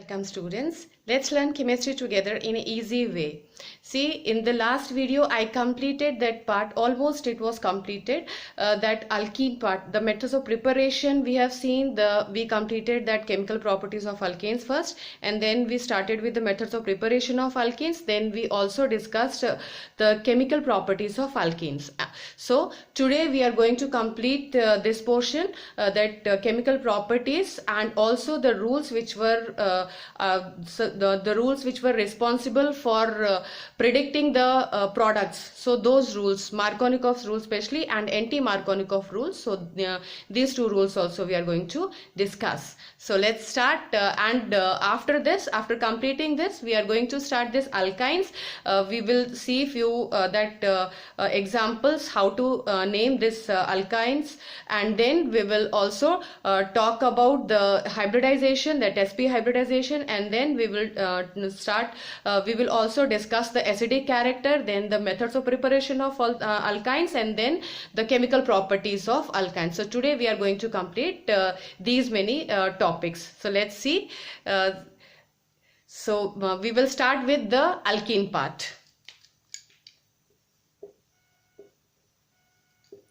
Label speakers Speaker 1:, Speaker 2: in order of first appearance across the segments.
Speaker 1: Welcome students. Let's learn chemistry together in an easy way. See, in the last video I completed that part, almost it was completed, that alkene part, the methods of preparation we have seen, we completed that chemical properties of alkanes first, and then we started with the methods of preparation of alkenes. Then we also discussed the chemical properties of alkenes. So today we are going to complete this portion, that chemical properties and also the rules which were the rules which were responsible for predicting the products. So those rules, Markovnikov's rule especially and anti-Markovnikov rules. So these two rules also we are going to discuss. So let's start, and after this, after completing this, we are going to start this alkynes. We will see few examples how to name this alkynes, and then we will also talk about the hybridization, that sp hybridization, and then we will we will also discuss the acidic character, then the methods of preparation of alkynes, and then the chemical properties of alkynes. So today we are going to complete these many topics. So let's see. We will start with the alkene part.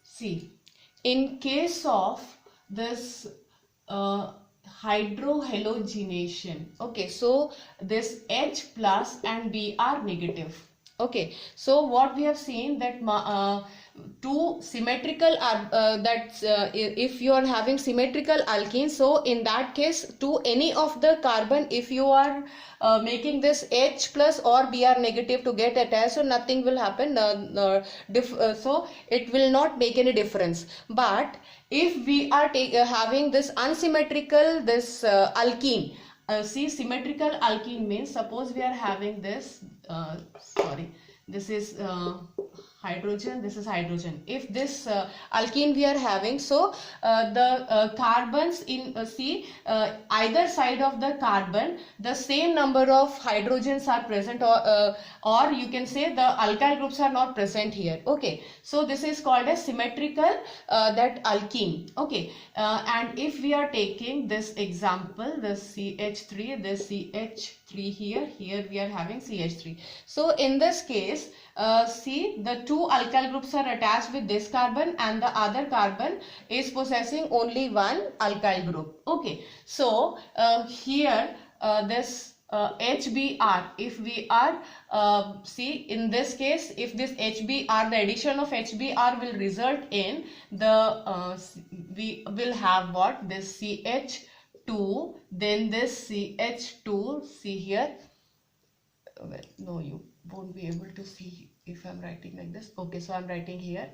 Speaker 1: See, in case of this hydrohalogenation, okay, so this H plus and B are negative. Okay, so what we have seen that two symmetrical are if you are having symmetrical alkenes, so in that case to any of the carbon, if you are making this H plus or Br negative to get attached, so nothing will happen, so it will not make any difference. But if we are having this unsymmetrical, this alkene, see, symmetrical alkene means, suppose we are having this this is hydrogen, this is hydrogen. If this alkene we are having, so the carbons in either side of the carbon, the same number of hydrogens are present, or you can say the alkyl groups are not present here. Okay, so this is called as symmetrical that alkene. Okay, and if we are taking this example, this CH3, this CH3 here we are having CH3. So in this case, see, the two alkyl groups are attached with this carbon and the other carbon is possessing only one alkyl group. Okay, so here this HBr, if we are see, in this case, if this HBr, the addition of HBr will result in the we will have what, this CH2, then this CH2, see here, well, no, you won't be able to see if I'm writing like this. Okay, so I'm writing here,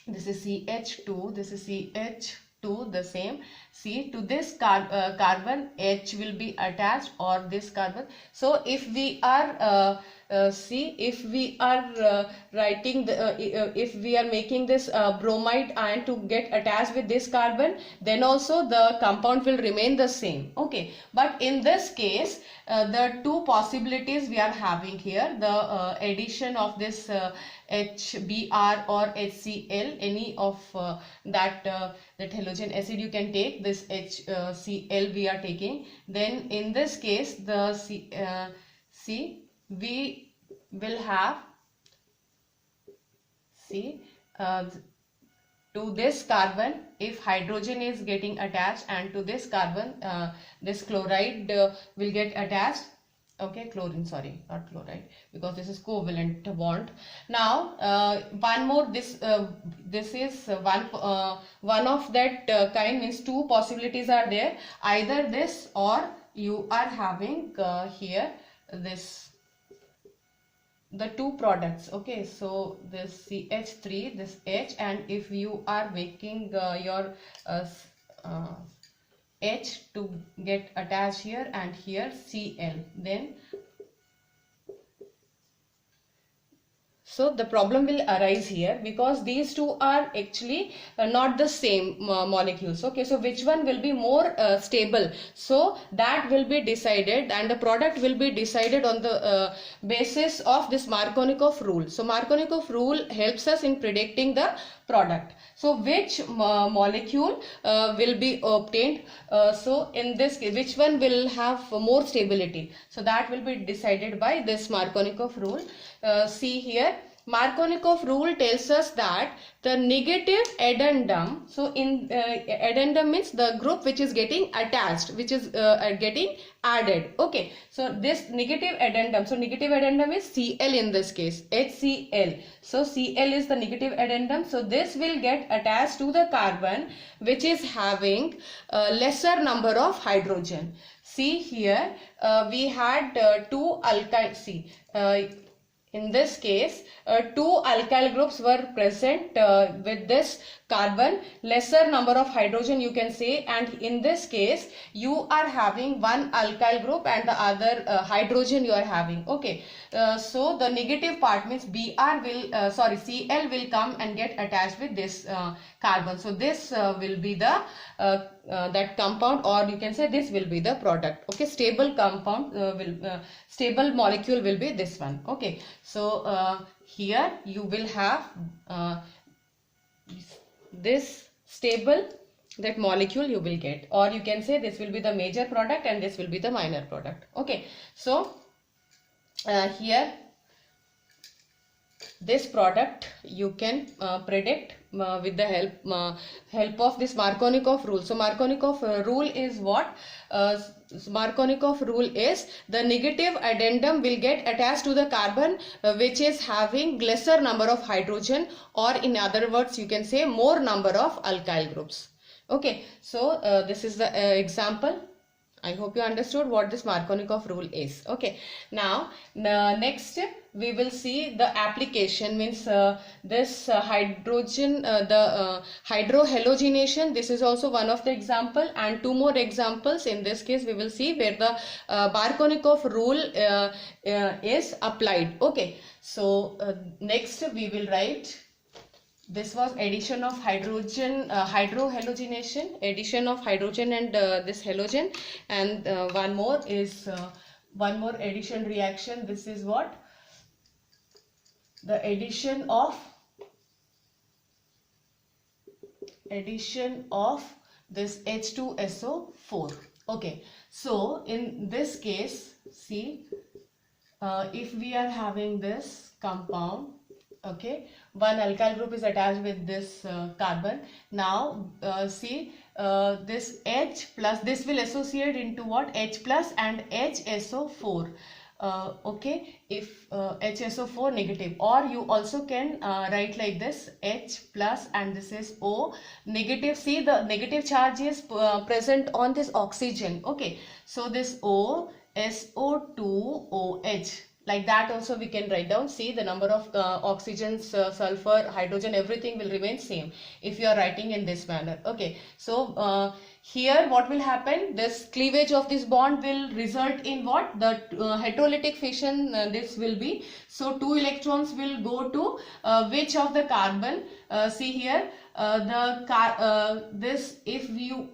Speaker 1: this is CH2, this is CH2, the same. See, to this carbon H will be attached, or this carbon. So if we are see, if we are writing the if we are making this bromide ion to get attached with this carbon, then also the compound will remain the same. Okay, but in this case, the two possibilities we are having here, the addition of this HBr or HCl, any of that halogen acid you can take, this HCl we are taking, then in this case the we will have, see, to this carbon, if hydrogen is getting attached, and to this carbon this chloride will get attached. Okay, chlorine, sorry, not chloride, because this is covalent bond. Now one more, this is one of that kind, means two possibilities are there, either this or you are having here this, the two products. Okay, so this CH3, this H, and if you are making your H to get attached here and here Cl, then So the problem will arise here because these two are actually not the same molecules. Okay, so which one will be more stable? So that will be decided, and the product will be decided on the basis of this Markovnikov rule. So Markovnikov rule helps us in predicting the product. So which molecule will be obtained? So in this case, which one will have more stability? So that will be decided by this Markovnikov rule. See here, Markovnikov rule tells us that the negative addendum, so in addendum means the group which is getting attached, which is getting added. Okay, so this negative addendum, so negative addendum is Cl in this case, HCl. So Cl is the negative addendum, so this will get attached to the carbon which is having a lesser number of hydrogen. See here, we had two alkyl, see in this case, two alkyl groups were present with this carbon, lesser number of hydrogen you can say, and in this case you are having one alkyl group and the other hydrogen you are having. Okay, so the negative part means Cl will come and get attached with this carbon. So this will be the that compound, or you can say this will be the product. Okay, stable compound stable molecule will be this one. Okay, so here you will have this stable, that molecule you will get, or you can say this will be the major product and this will be the minor product. Okay, so here this product you can predict with the help of this Markovnikov rule. So Markovnikov rule is what? Markovnikov rule is the negative addendum will get attached to the carbon which is having lesser number of hydrogen, or in other words you can say more number of alkyl groups. Okay, so this is the example. I hope you understood what this Markovnikov rule is. Okay, now next we will see the application, means this hydrogen, the hydrohalogenation. This is also one of the example, and two more examples. In this case we will see where the Markovnikov rule is applied. Okay, so next we will write. This was addition of hydrogen, hydrohalogenation, addition of hydrogen and this halogen, and one more is one more addition reaction. This is what? The addition of this H2SO4. Okay, so in this case, see, if we are having this compound, okay, one alkyl group is attached with this carbon. Now see, this H plus, this will associate into what? H plus and HSO4. Okay, if HSO4 negative, or you also can write like this, H plus and this is O negative. See, the negative charge is present on this oxygen. Okay, so this O, SO2OH, like that also we can write down. See, the number of oxygens, sulfur, hydrogen, everything will remain same if you are writing in this manner. Okay, so here what will happen? This cleavage of this bond will result in what? The heterolytic fission, this will be. So two electrons will go to which of the carbon? See here, this, if you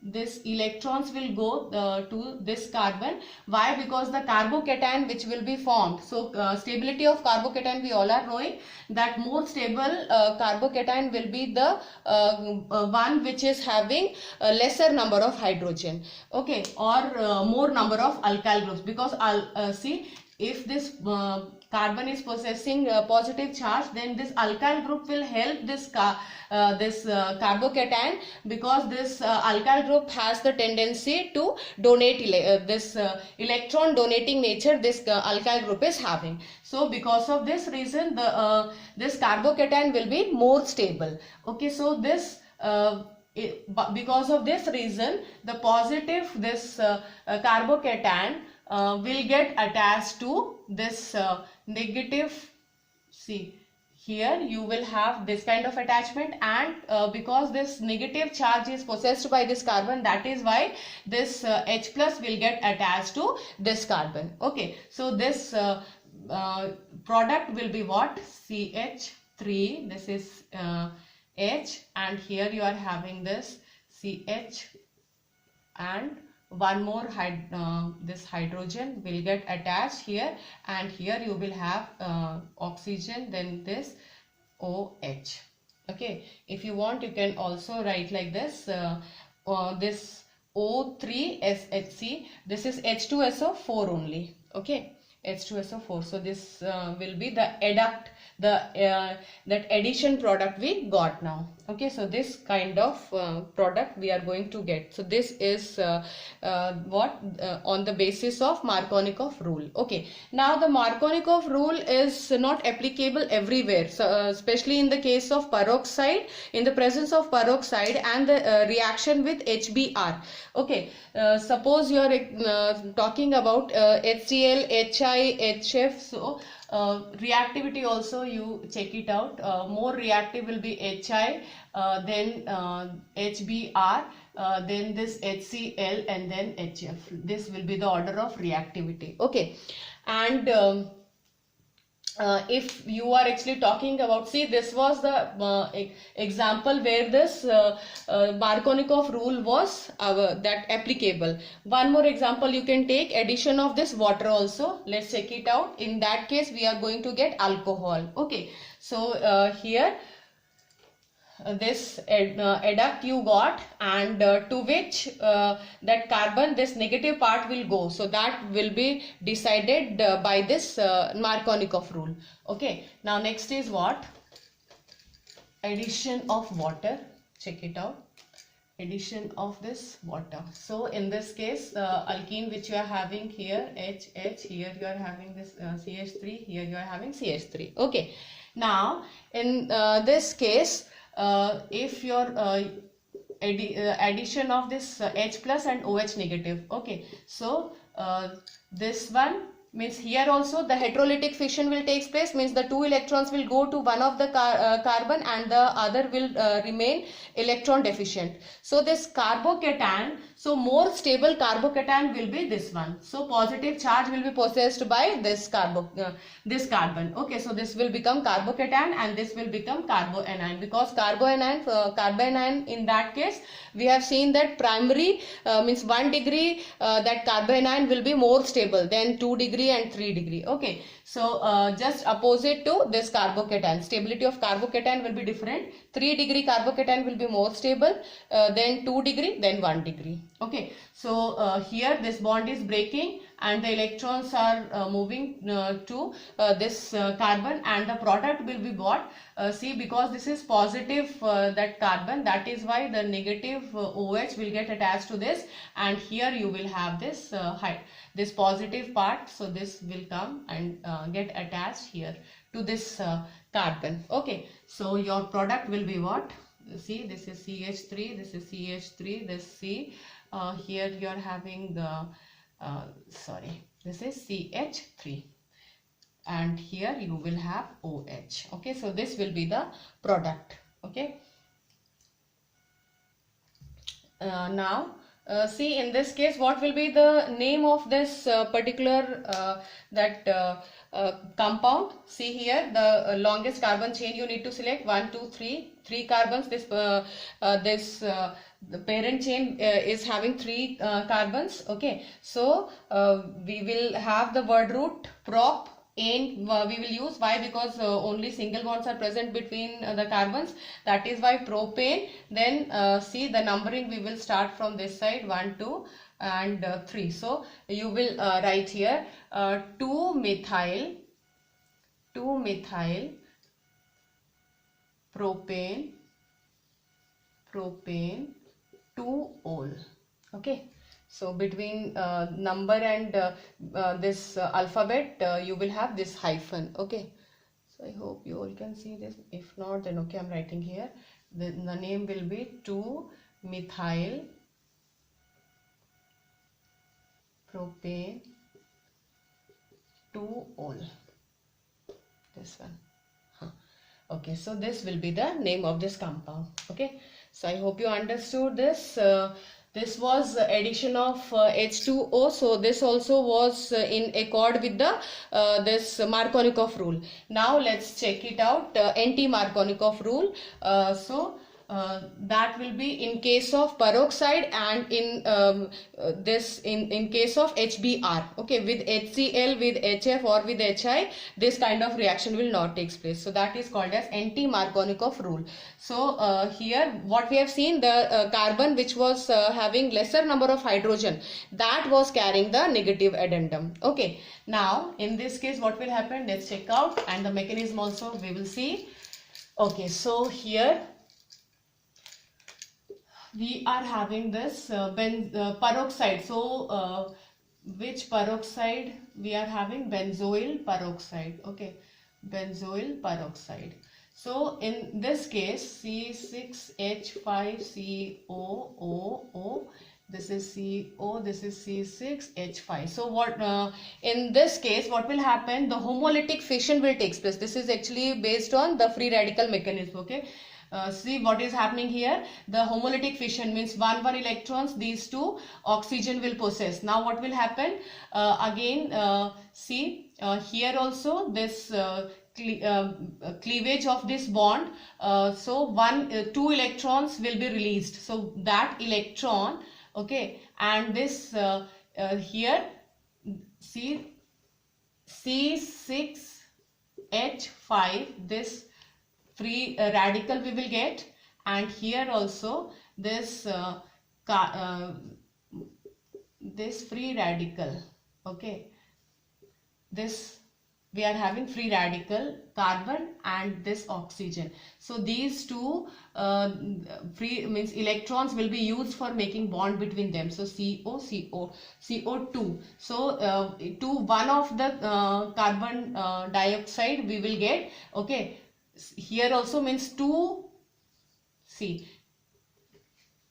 Speaker 1: this electrons will go to this carbon. Why? Because the carbocation which will be formed. So stability of carbocation we all are knowing that more stable carbocation will be the one which is having a lesser number of hydrogen. Okay, or more number of alkyl groups, because see, if this carbon is possessing positive charge, then this alkyl group will help this carbocation, because this alkyl group has the tendency to donate this electron donating nature this alkyl group is having. So because of this reason, the this carbocation will be more stable. Okay, so this because of this reason, the positive this carbocation will get attached to this negative. See, here you will have this kind of attachment, and because this negative charge is possessed by this carbon, that is why this H plus will get attached to this carbon. Okay, so this product will be what? CH3. This is H, and here you are having this CH, and one more this hydrogen will get attached here, and here you will have oxygen, then this OH. Okay, if you want, you can also write like this, this O3SHC, this is H2SO4 only. Okay, H2SO4. So this will be the adduct, that addition product we got now. Okay, so this kind of product we are going to get. So this is on the basis of Markovnikov rule. Okay, now the Markovnikov rule is not applicable everywhere, so especially in the case of peroxide, in the presence of peroxide and the reaction with HBr. Okay, suppose you are talking about HCl, HI, HF. So reactivity also you check it out. More reactive will be HI, then HBr, then this HCl, and then HF. This will be the order of reactivity. Okay, and if you are actually talking about, see, this was the example where this Markovnikov rule was that applicable. One more example you can take, addition of this water also. Let's check it out. In that case we are going to get alcohol. Okay, so here this adduct you got, and to which that carbon, this negative part will go. So that will be decided by this Markovnikov rule. Okay, now next is what? Addition of water. Check it out. Addition of this water. So in this case, alkene which you are having here, HH, here you are having this CH3, here you are having CH3. Okay, now in this case, if your addition of this H plus and OH negative. Okay, so this one means here also the heterolytic fission will take place, means the two electrons will go to one of the carbon and the other will remain electron deficient. So this carbocation, so more stable carbocation will be this one. So positive charge will be possessed by this carbon. Okay, so this will become carbocation and this will become carboanion, because carboanion in that case we have seen that primary means 1 degree that carboanion will be more stable than 2 degree and 3 degree. Okay, so just opposite to this carbocation, stability of carbocation will be different. 3 degree carbocation will be more stable, then 2 degree, then 1 degree. Okay, so here this bond is breaking and the electrons are moving to this carbon, and the product will be what? See, because this is positive that carbon, that is why the negative OH will get attached to this, and here you will have this this positive part. So this will come and get attached here to this carbon. Okay, so your product will be what? See, this is CH3, this is CH3, this C, here you are having the this is CH3, and here you will have OH. Okay, so this will be the product. Okay, now see, in this case what will be the name of this particular compound? See here, the longest carbon chain you need to select, 1 2 3 carbons. This the parent chain is having 3 carbons. Okay, so we will have the word root prop ane we will use. Why? Because only single bonds are present between the carbons, that is why propane. Then see, the numbering we will start from this side, 1 2 and 3. So you will write here 2 methyl propane 2-ol. Okay, so between number and this alphabet you will have this hyphen. Okay, so I hope you all can see this. If not, then okay, I'm writing here. The name will be 2-methyl propane 2-ol. This one. Okay, so this will be the name of this compound. Okay, so I hope you understood this. this was addition of H2O, so this also was in accord with the this Markovnikov rule. Now let's check it out, anti-Markovnikov rule. That will be in case of peroxide and in this in case of HBr. Okay, with HCl, with HF or with HI, this kind of reaction will not take place. So that is called as anti-Markovnikov rule. So here what we have seen, the carbon which was having lesser number of hydrogen, that was carrying the negative addendum. Okay, now in this case what will happen, let's check out, and the mechanism also we will see. Okay, so here we are having this peroxide. So which peroxide we are having? Benzoyl peroxide. Okay, benzoyl peroxide. So in this case, C6H5COOO, this is CO, this is C6H5. So what in this case what will happen, the homolytic fission will take place. This is actually based on the free radical mechanism. Okay, see what is happening here. The homolytic fission means 1 electrons these two oxygen will possess. Now what will happen, again see here also this cleavage of this bond, so 2 electrons will be released, so that electron, okay, and this here see C6H5, this free radical we will get, and here also this this free radical. Okay, this we are having free radical carbon and this oxygen. So these two free means electrons will be used for making bond between them. So CO2. So one of the carbon dioxide we will get. Okay, here also means 2. See,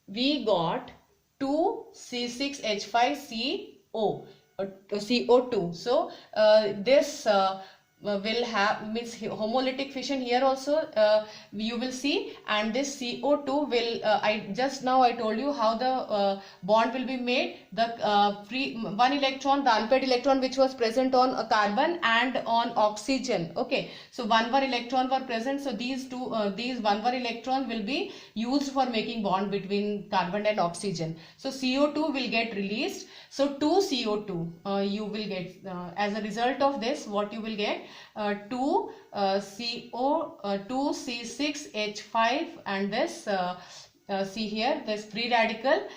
Speaker 1: we got 2 C6H5CO. CO2. So this will have means homolytic fission here also you will see, and this CO2 will I just now I told you how the bond will be made. The free 1 electron, the unpaired electron which was present on a carbon and on oxygen. Okay, so 1 electron were present, so these 1 electron will be used for making bond between carbon and oxygen. So CO2 will get released. So 2 CO2 you will get as a result of this, what you will get, 2 C6H5 and this see here this free radical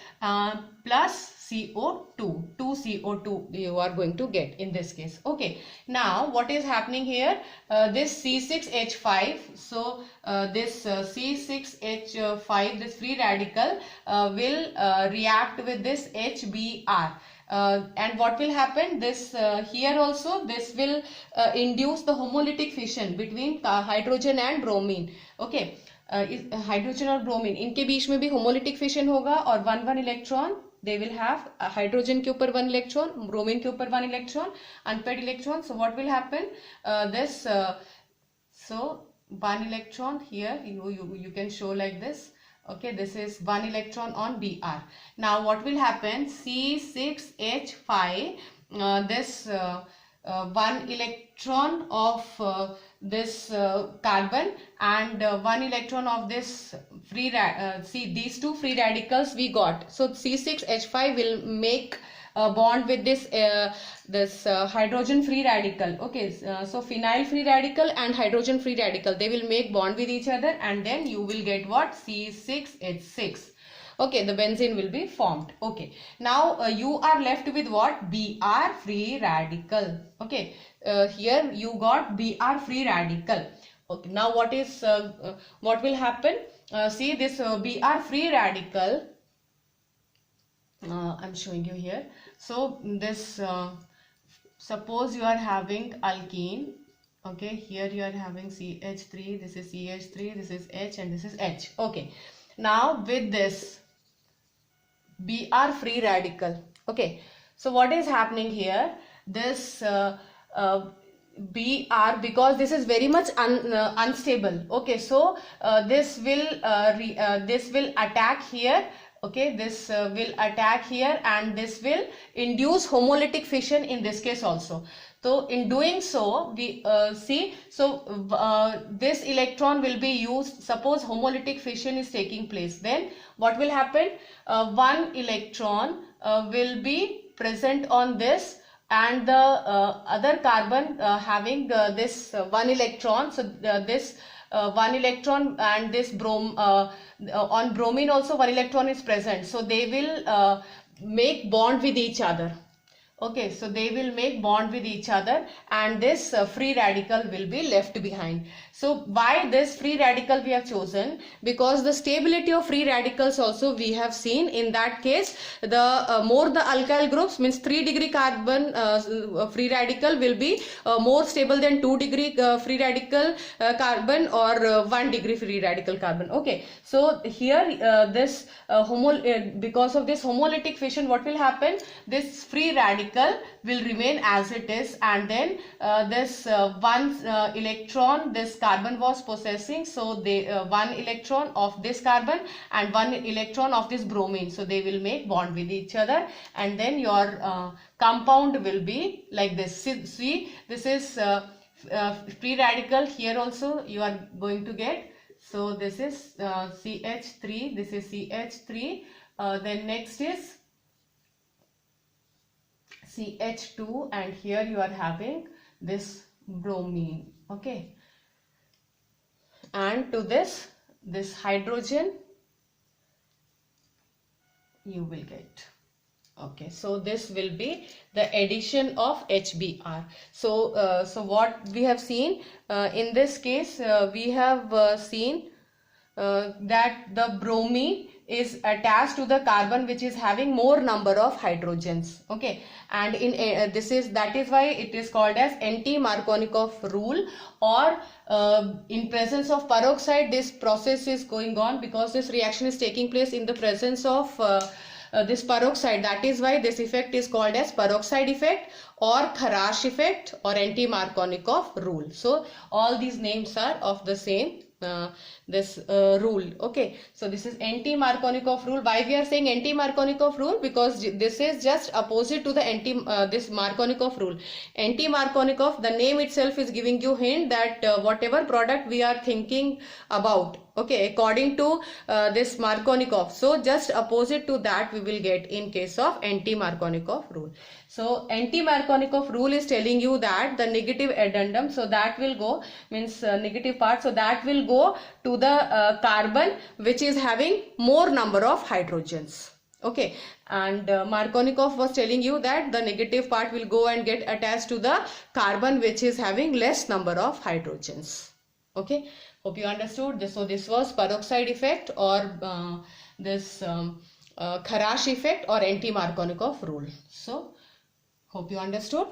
Speaker 1: plus CO2, 2 CO2 you are going to get in this case. Okay, now what is happening here, this C6H5, so this C6H5, this free radical will react with this HBr. And what will happen, this here also this will induce the homolytic fission between hydrogen and bromine. Okay, hydrogen और bromine इनके बीच में भी homolytic fission होगा, और 1 electron they will have hydrogen के ऊपर 1 electron, bromine के ऊपर 1 electron, unpaired electron. So what will happen, this so 1 electron here you can show like this. Okay, this is 1 electron on Br. Now what will happen, C6H5 this 1 electron of this carbon and 1 electron of this free see these two free radicals we got. So C6H5 will make a bond with this hydrogen free radical. Okay, so phenyl free radical and hydrogen free radical, they will make bond with each other, and then you will get what, C6H6. Okay, the benzene will be formed. Okay, now you are left with what, Br free radical. Okay, here you got Br free radical. Okay, now what is what will happen, see this Br free radical, I'm showing you here. So this suppose you are having alkene. Okay, here you are having CH3, this is CH3, this is H, and this is H. Okay, now with this Br free radical. Okay, so what is happening here, this Br, because this is very much unstable. Okay, so this will attack here. Okay, this will attack here and this will induce homolytic fission in this case also. So in doing so, we see, so this electron will be used. Suppose homolytic fission is taking place, then what will happen? One electron will be present on this, and the other carbon having this one electron. So this one electron and this on bromine also one electron is present. So they will make bond with each other. Okay, so they will make bond with each other, and this free radical will be left behind. So why this free radical we have chosen? Because the stability of free radicals also we have seen. In that case, the more the alkyl groups, means 3-degree carbon free radical will be more stable than 2-degree free radical carbon, or 1-degree free radical carbon. Okay, so here this because of this homolytic fission, what will happen? This free radical will remain as it is, and then this one electron this carbon was possessing, so they one electron of this carbon and one electron of this bromine, so they will make bond with each other, and then your compound will be like this. See, this is free radical. Here also you are going to get, so this is CH3, this is CH3, then next is CH2, and here you are having this bromine. Okay, and to this hydrogen you will get. Okay, so this will be the addition of HBr. So so what we have seen in this case, we have seen that the bromine is attached to the carbon which is having more number of hydrogens. Okay, and in that is why it is called as anti-Markovnikov rule, or in presence of peroxide this process is going on, because this reaction is taking place in the presence of this peroxide. That is why this effect is called as peroxide effect, or Kharash effect, or anti-Markovnikov rule. So all these names are of the same this rule. Okay, so this is anti-Markovnikov rule. Why we are saying anti-Markovnikov rule? Because this is just opposite to the this Markovnikov rule. Anti-Markovnikov, the name itself is giving you hint that whatever product we are thinking about, okay, according to this Markovnikov, so just opposite to that we will get in case of anti-Markovnikov rule. So anti-Markovnikov rule is telling you that the negative addendum, so that will go, means negative part, so that will go to the carbon which is having more number of hydrogens. Okay, and Markovnikov was telling you that the negative part will go and get attached to the carbon which is having less number of hydrogens. Okay, hope you understood this. So this was peroxide effect, or this Kharash effect, or anti-Markovnikov rule. So hope you understood.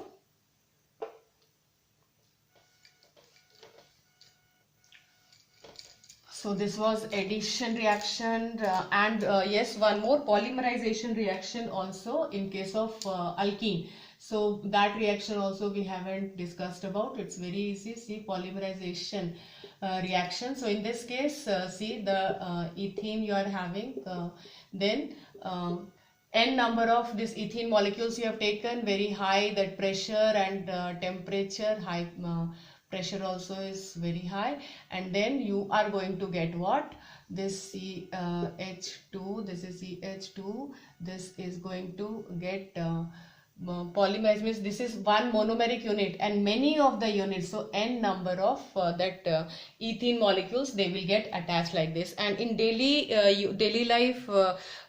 Speaker 1: So this was addition reaction, and yes, one more polymerization reaction also in case of alkene. So that reaction also we haven't discussed about. It's very easy. See, polymerization reaction. So in this case, see the ethene you are having, then n number of this ethene molecules you have taken, very high, that pressure and temperature, high pressure also is very high, and then you are going to get what? This CH2, this is CH2, this is going to get polymerized, means this is one monomeric unit and many of the units, so n number of that ethene molecules, they will get attached like this. And in daily life,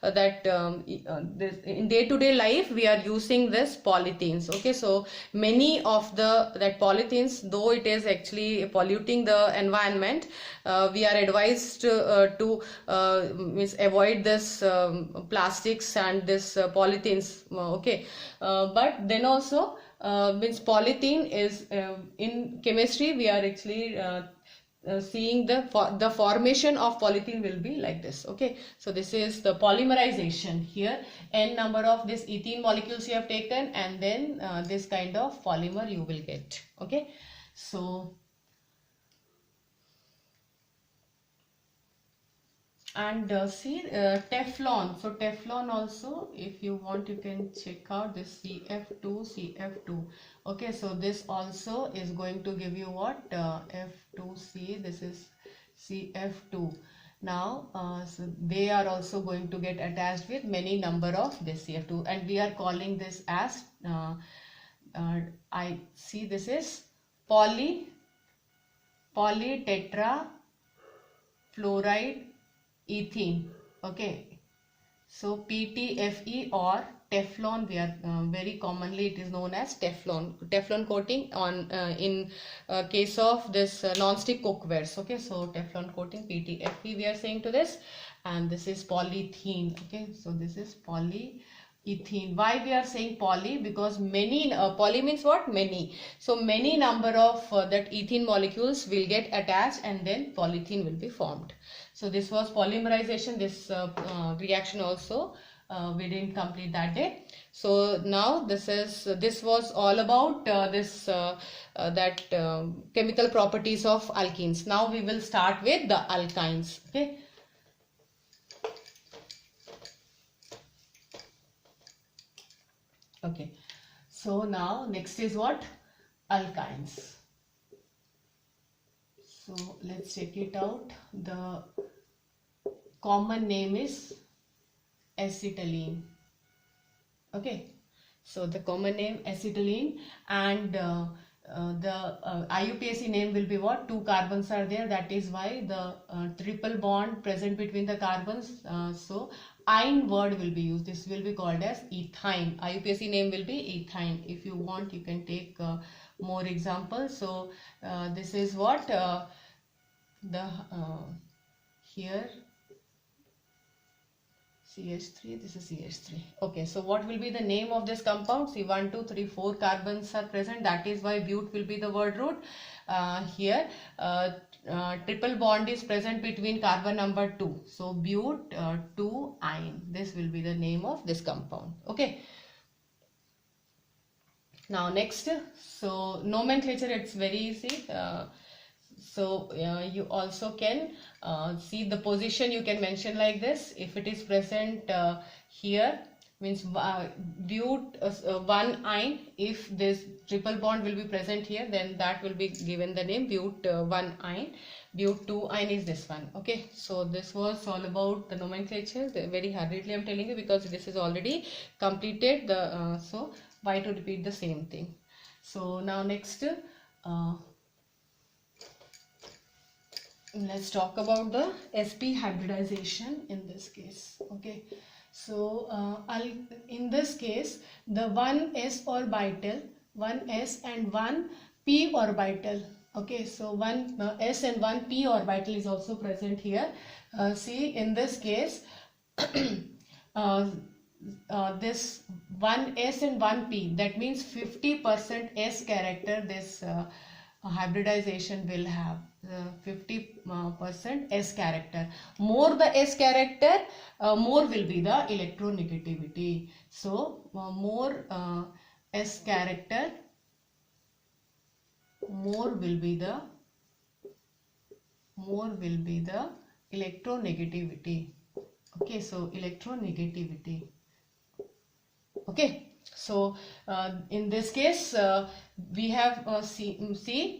Speaker 1: in day-to-day life we are using this polythenes. Okay, so many of that polythenes, though it is actually polluting the environment, we are advised to means avoid this plastics and this polythenes. Okay, but then also means polythene is in chemistry we are actually seeing the formation of polythene will be like this. Okay, so this is the polymerization. Here n number of this ethene molecules you have taken, and then this kind of polymer you will get. Okay, so And see Teflon. So Teflon also, if you want, you can check out this CF2. Okay, so this also is going to give you what, F2C. This is CF2. Now so they are also going to get attached with many number of this CF2, and we are calling this as I see this is polytetra fluoride ethene. Okay, so PTFE or Teflon, we are very commonly it is known as Teflon coating on in case of this non-stick cookwares. Okay, so Teflon coating, PTFE we are saying to this, and this is polyethene. Okay, so this is polyethene. Why we are saying poly? Because many, poly means what? Many. So many number of that ethene molecules will get attached and then polyethene will be formed. So this was polymerization. This reaction also we didn't complete that day. So now this was all about chemical properties of alkenes. Now we will start with the alkynes. Okay. Okay, so now next is what? Alkynes. So let's check it out. The common name is acetylene. Okay, so the common name acetylene, and the IUPAC name will be what? Two carbons are there, that is why the triple bond present between the carbons, so ine word will be used. This will be called as ethyne. IUPAC name will be ethyne. If you want, you can take more examples. So this is what here CH3, this is CH3. Okay, so what will be the name of this compound? See, 1, 2, 3, 4 carbons are present. That is why but will be the word root. Here triple bond is present between carbon number 2. So but 2-ine. This will be the name of this compound. Okay. Now next, so nomenclature, it's very easy. So you also can see the position, you can mention like this. If it is present here, means but 1-ine. If this triple bond will be present here, then that will be given the name but 1-ine. But 2-ine is this one. Okay, so this was all about the nomenclature. Very hurriedly I'm telling you because this is already completed. So why to repeat the same thing? So now next, let's talk about the sp hybridization in this case. Okay, so in this case, the 1s orbital, 1s and 1p orbital. Okay, so 1s and 1p orbital is also present here. See, in this case this 1s and 1p, that means 50% s character this hybridization will have. 50% s character. More the s character, more will be the electronegativity. So more s character, more will be the electronegativity. Okay, so electronegativity. Okay, so in this case we have see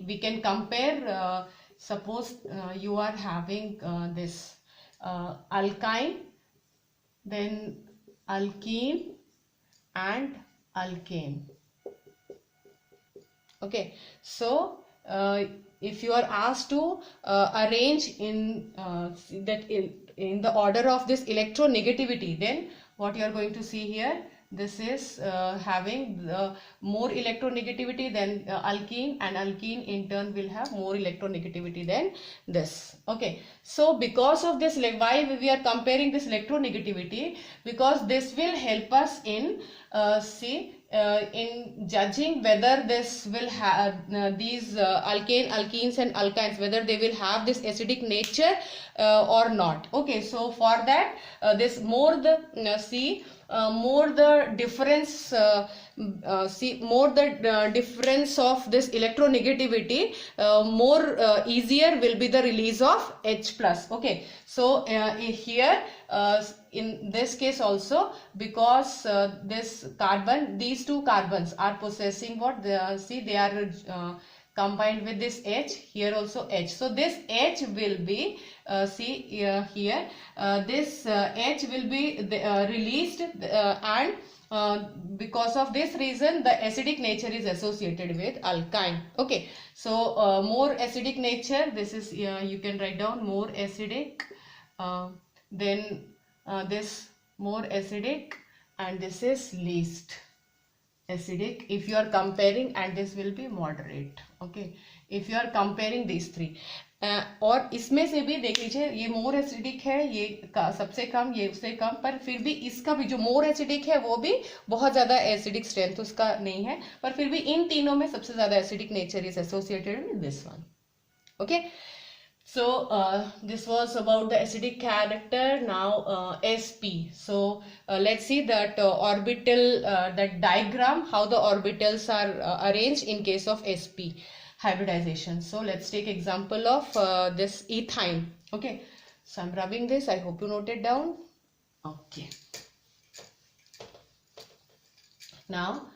Speaker 1: we can compare. Suppose you are having this alkyne, then alkene and alkane. Okay, so if you are asked to arrange in in the order of this electronegativity, then what you are going to see here, this is having the more electronegativity than alkene, and alkene in turn will have more electronegativity than this. Okay, so because of this, like why we are comparing this electronegativity, because this will help us in in judging whether this will have these alkenes and alkynes, whether they will have this acidic nature or not. Okay, so for that this more the more the difference more the difference of this electronegativity, more easier will be the release of H plus. Okay, so here in this case also, because this carbon, these two carbons are possessing what they are combined with this H, here also H. So this H will be here this H will be released and because of this reason the acidic nature is associated with alkyne. Okay, so more acidic nature, this is you can write down more acidic, then this more acidic, and this is least acidic if you are comparing, and this will be moderate. Okay, if you are comparing these three, और इसमें से भी देख लीजिए ये more acidic है, ये सबसे कम, ये उससे कम, पर फिर भी इसका भी जो मोर एसिडिक है वो भी बहुत ज्यादा एसिडिक स्ट्रेंथ उसका नहीं है, पर फिर भी इन तीनों में सबसे ज्यादा acidic nature is associated with this one. Okay, so this was about the acidic character. Now sp, so let's see that orbital that diagram, how the orbitals are arranged in case of sp hybridization. So let's take example of this ethyne. Okay, so I'm rubbing this, I hope you note it down. Okay, now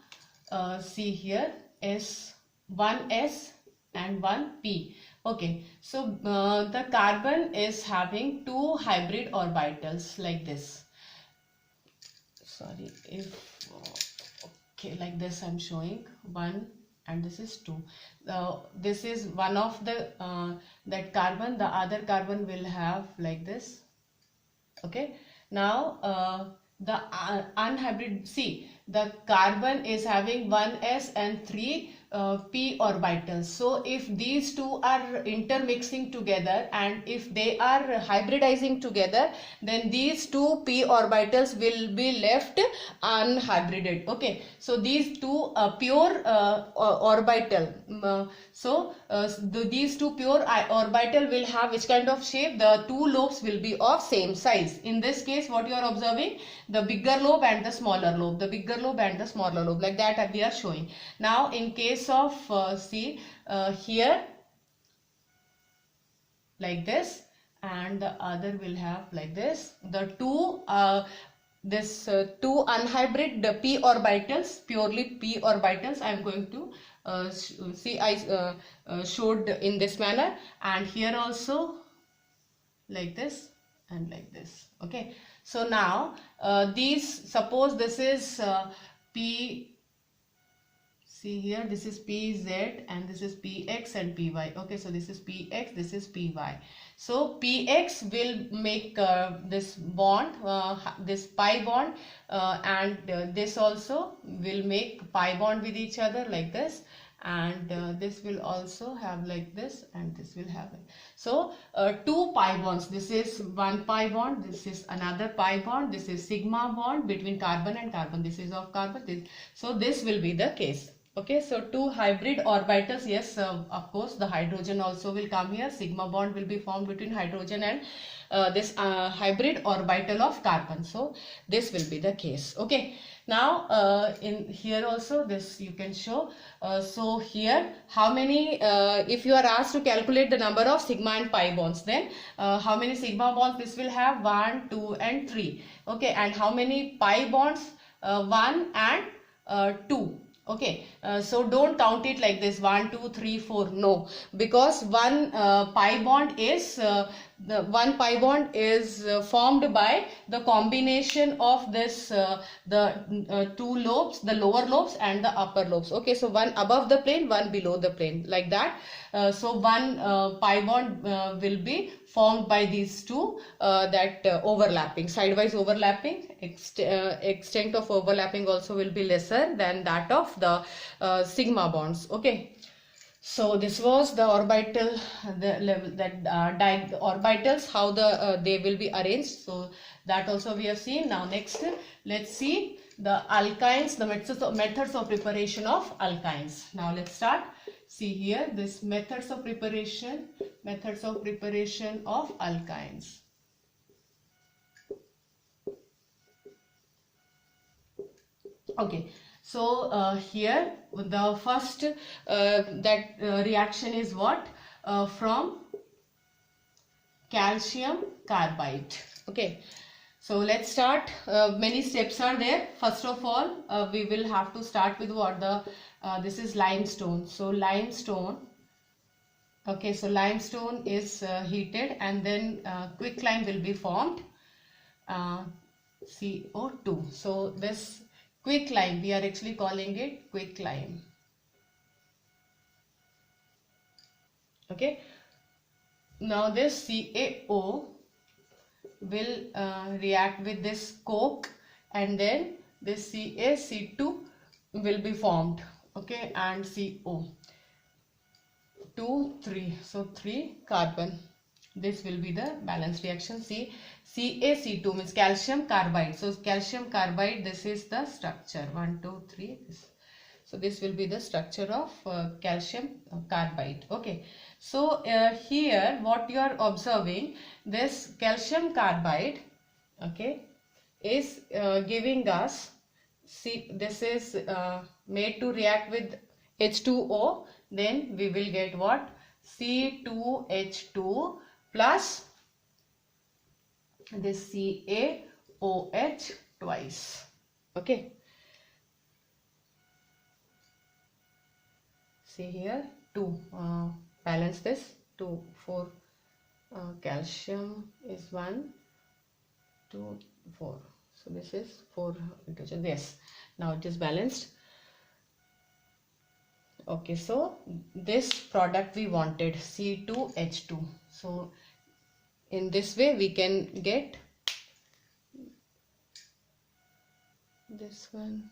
Speaker 1: see here S, one S and one P. Okay, so the carbon is having two hybrid orbitals like this. Sorry, if okay, like this I'm showing one, and this is two. This is one of the that carbon, the other carbon will have like this. Okay, now the unhybrid, see the carbon is having 1s and 3 p orbitals. So if these two are intermixing together and if they are hybridizing together, then these two p orbitals will be left unhybrided. Okay, so these two pure orbital, these two pure orbital will have which kind of shape? The two lobes will be of same size. In this case, what you are observing, the bigger lobe and the smaller lobe, the bigger lobe and the smaller lobe, like that we are showing. Now in case of here like this, and the other will have like this, the two two unhybrid p orbitals, purely p orbitals, I am going to see I showed in this manner, and here also like this and like this. Okay, so now these, suppose this is p, see here this is pz and this is px and py. Okay, so this is px, this is py. So px will make this bond, this pi bond, and this also will make pi bond with each other like this, and this will also have like this, and this will have it. So two pi bonds, this is one pi bond, this is another pi bond, this is sigma bond between carbon and carbon, this is of carbon, this. So this will be the case. Okay, so two hybrid orbitals, yes, of course the hydrogen also will come here, sigma bond will be formed between hydrogen and this hybrid orbital of carbon. So this will be the case. Okay, now in here also this you can show. So here how many, if you are asked to calculate the number of sigma and pi bonds, then how many sigma bonds this will have? 1, 2 and 3. Okay, and how many pi bonds? 1 and 2. Okay, so don't count it like this 1, 2, 3, 4. No, because one pi bond is formed by the combination of this the two lobes, the lower lobes and the upper lobes. Okay, so one above the plane, one below the plane, like that. So one pi bond will be formed by these two that overlapping, sidewise overlapping. Extent of overlapping also will be lesser than that of the sigma bonds. Okay, so this was the orbital, the level that orbitals, how the they will be arranged. So that also we have seen. Now next let's see the alkynes, the methods of preparation of alkynes. Now let's start. See here, this methods of preparation of alkynes. Okay, so here the first reaction is what? From calcium carbide. Okay, so let's start. Many steps are there. First of all, we will have to start with what? This is limestone. So limestone. Okay, so limestone is heated, and then quicklime will be formed. CO2. So this quicklime, we are actually calling it quicklime. Okay. Now this CaO will react with this coke, and then this CaC2 will be formed. Okay, and CO 2 3, so 3 carbon. This will be the balanced reaction. See, CaC2 means calcium carbide. So calcium carbide, this is the structure. 1 2 3. So this will be the structure of calcium carbide. Okay, so here what you are observing, this calcium carbide, okay, is giving us, see, this is made to react with H2O. Then we will get what? C2H2 plus this CaOH twice. Okay, see here 2, balance this 2 4, calcium is 1 2 4, so this is 4 hydrogen. Yes, now it is balanced. Okay, so this product we wanted, C2H2. So in this way we can get this one.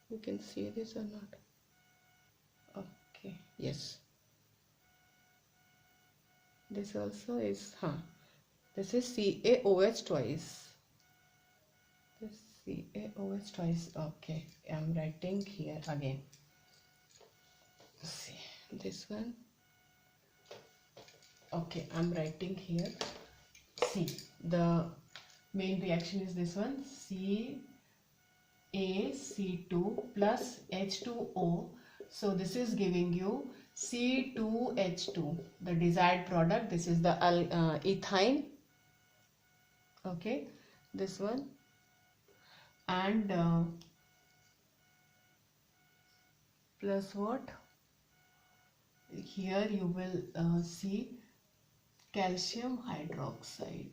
Speaker 1: You can see this or not? Okay, yes. This also is, this is CaOH twice. This CaOH twice. Okay, I'm writing here again. See this one. Okay, I'm writing here. See, the main reaction is this one, CaC2 plus H2O. So this is giving you C2H2, the desired product. This is the ethine. Okay, this one, and plus what? Here you will see calcium hydroxide.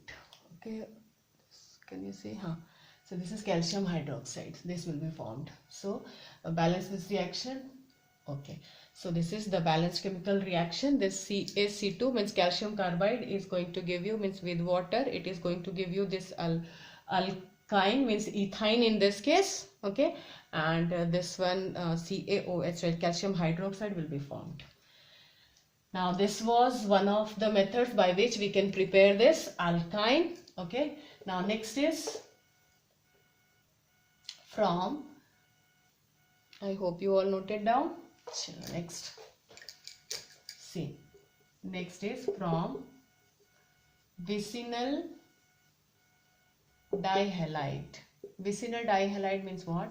Speaker 1: Okay, can you see? So this is calcium hydroxide. This will be formed. So balance this reaction. Okay, so this is the balanced chemical reaction. This CaC2 means calcium carbide is going to give you, means with water, it is going to give you this alkyne, means ethine in this case. Okay, and this one CaOH, right, calcium hydroxide will be formed. Now this was one of the methods by which we can prepare this alkyne. Okay, now next is from, I hope you all noted down. Next, see, next is from vicinal dihalide. Vicinal dihalide means what?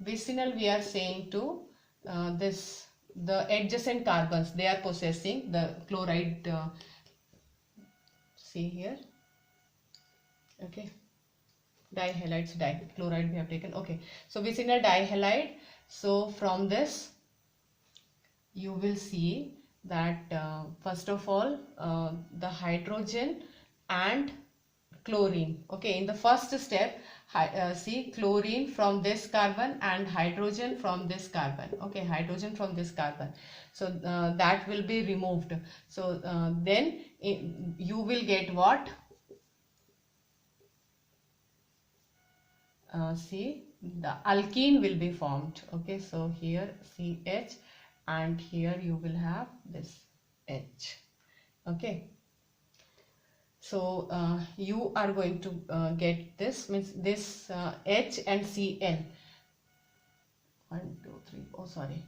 Speaker 1: Vicinal, we are saying to the adjacent carbons, they are possessing the chloride. See here. Okay, dihalides, chloride we have taken. Okay, so vicinal dihalide. So from this you will see that first of all the hydrogen and chlorine. Okay, in the first step, see, chlorine from this carbon and hydrogen from this carbon. Okay, hydrogen from this carbon. So that will be removed. So then you will get what? See, the alkene will be formed. Okay, so here CH, and here you will have this H. Okay, so you are going to get this, means this H and Cl. 1 2 3, oh sorry,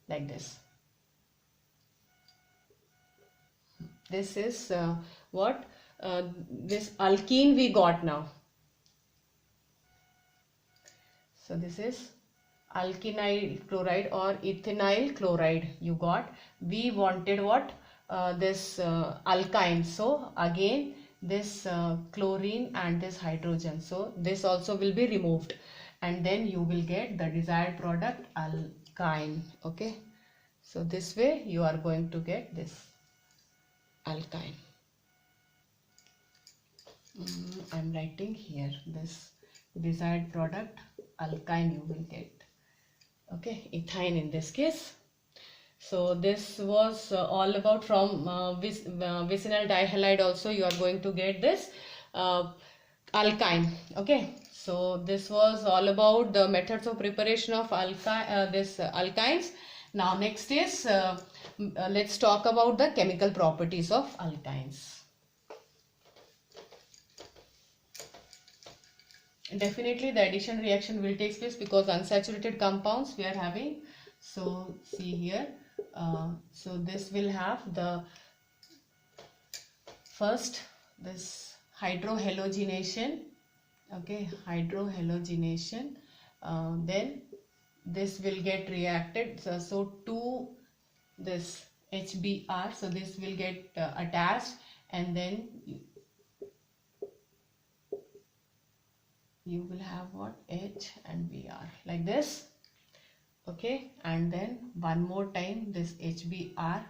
Speaker 1: like this is what this alkene we got now. So this is alkynyl chloride or ethynyl chloride you got. We wanted what, this alkyne, so again this chlorine and this hydrogen, so this also will be removed, and then you will get the desired product, alkyne. Okay, so this way you are going to get this alkyne. I'm writing here this desired product, alkyne you will get. Okay, ethyne in this case. So this was all about from vicinal dihalide. Also you are going to get this alkyne. Okay, so this was all about the methods of preparation of alkynes. Now next is let's talk about the chemical properties of alkynes. Definitely the addition reaction will take place because unsaturated compounds we are having. So see here, so this will have the first this hydrohalogenation. Okay, hydrohalogenation, then this will get reacted, so to this HBr, so this will get attached, and then you will have what, H and Br like this. Okay, and then one more time this HBr,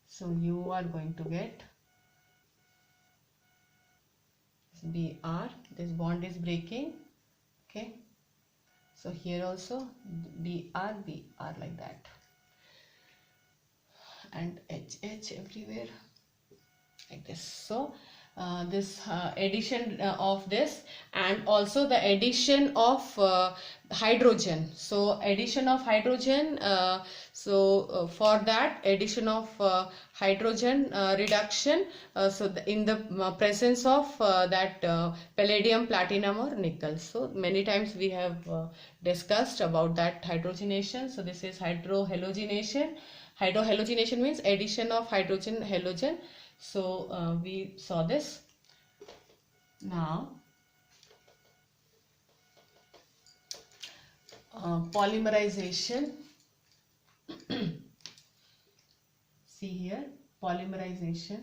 Speaker 1: so you are going to get this Br, this bond is breaking. Okay, so here also Br like that, and HH everywhere like this. So this addition of this, and also the addition of hydrogen. So addition of hydrogen, for that addition of hydrogen reduction, so in the presence of that palladium, platinum or nickel. So many times we have discussed about that hydrogenation. So this is hydrohalogenation. Hydrohalogenation means addition of hydrogen halogen. So we saw this. Now polymerization. See here, polymerization.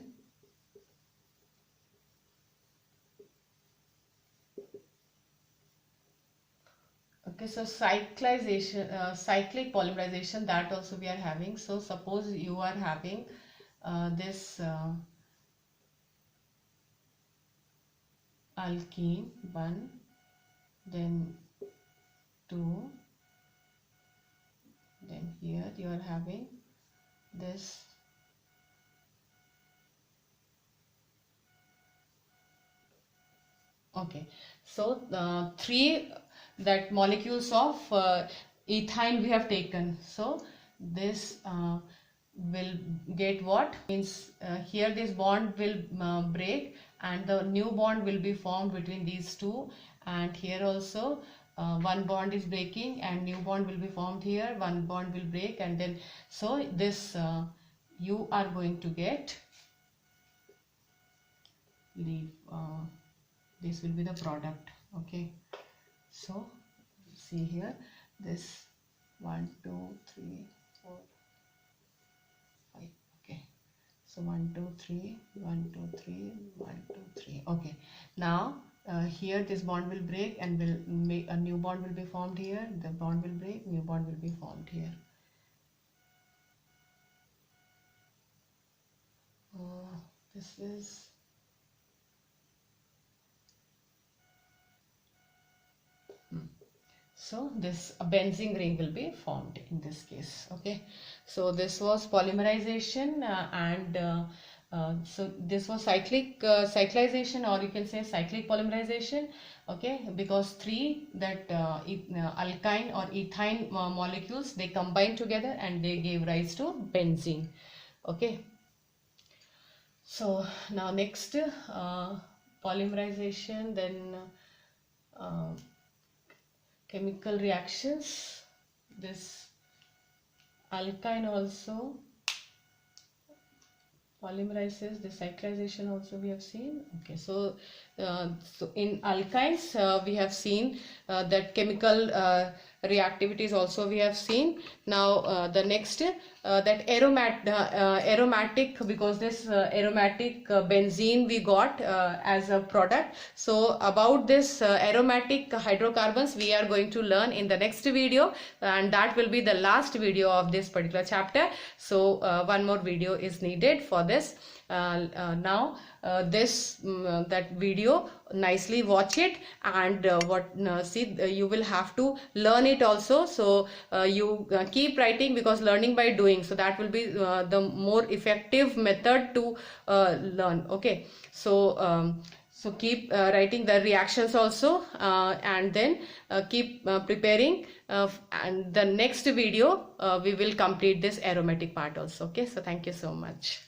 Speaker 1: Okay, so cyclization, cyclic polymerization, that also we are having. So suppose you are having this alkene 1, then 2, then here you are having this okay. So three that molecules of ethyne we have taken. So this will get what means here this bond will break, and the new bond will be formed between these two, and here also one bond is breaking and new bond will be formed here, one bond will break, and then so this you are going to get leave this will be the product. Okay, so see here this 1 2 3 4 5. Okay, so 1 2 3 1 2 3 1 2 3. Okay, now here this bond will break and will make a new bond will be formed here, the bond will break, new bond will be formed here. This is so this benzene ring will be formed in this case. Okay, so this was polymerization so this was cyclic cyclization, or you can say cyclic polymerization. Okay, because three that alkyne or ethyne molecules, they combine together and they gave rise to benzene. Okay, so now next polymerization, then chemical reactions, this alkyne also polymerizes, the cyclization also we have seen. Okay, so in alkynes we have seen that chemical reactivities also we have seen. Now the next that aromatic, because this aromatic benzene we got as a product. So about this aromatic hydrocarbons we are going to learn in the next video, and that will be the last video of this particular chapter. So one more video is needed for this. Now that video, nicely watch it, and you will have to learn it also. So you keep writing, because learning by doing, so that will be the more effective method to learn. Okay, so so keep writing the reactions also, and then keep preparing, and the next video we will complete this aromatic part also. Okay, so thank you so much.